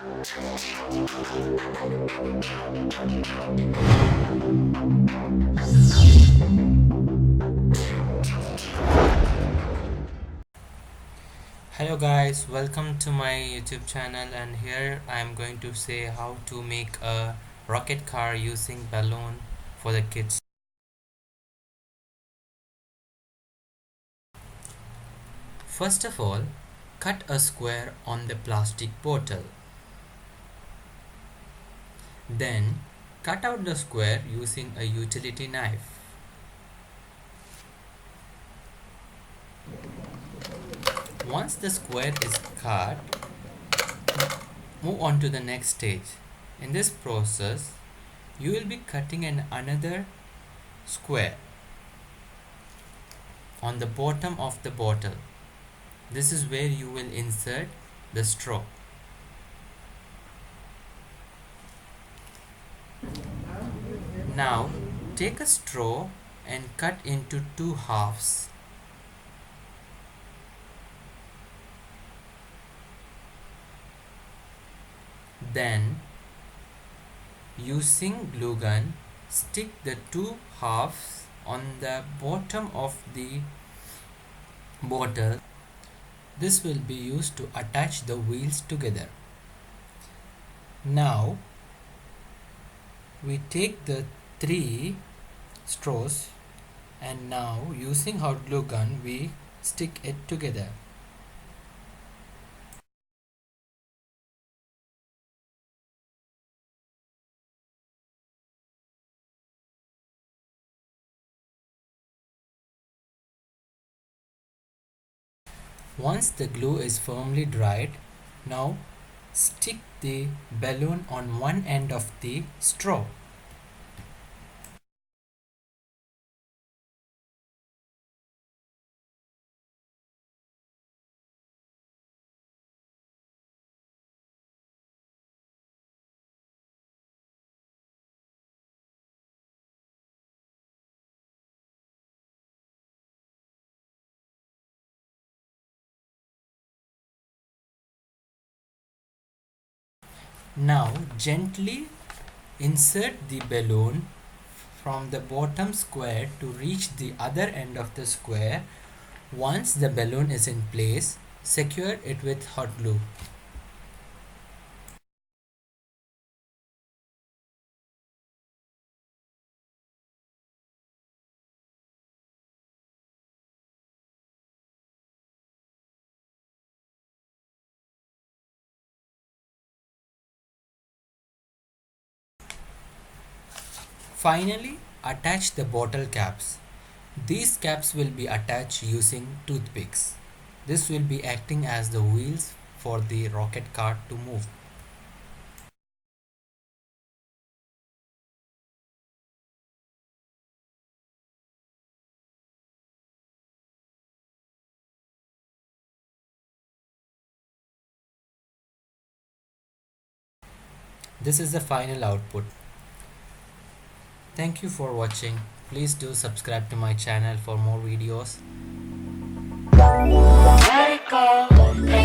Hello guys, welcome to my YouTube channel, and here I am going to say how to make a rocket car using balloon for the kids. First of all, cut a square on the plastic bottle. Then cut out the square using a utility knife. Once the square is cut, move on to the next stage. In this process, you will be cutting another square on the bottom of the bottle. This is where you will insert the straw. Now take a straw and cut into two halves. Then, using glue gun, stick the two halves on the bottom of the bottle. This will be used to attach the wheels together. Now, we take the three straws and now using hot glue gun we stick it together. Once the glue is firmly dried, now stick the balloon on one end of the straw. Now gently insert the balloon from the bottom square to reach the other end of the square. Once the balloon is in place, secure it with hot glue. Finally, attach the bottle caps. These caps will be attached using toothpicks. This will be acting as the wheels for the rocket car to move. This is the final output. Thank you for watching. Please do subscribe to my channel for more videos. Let it go.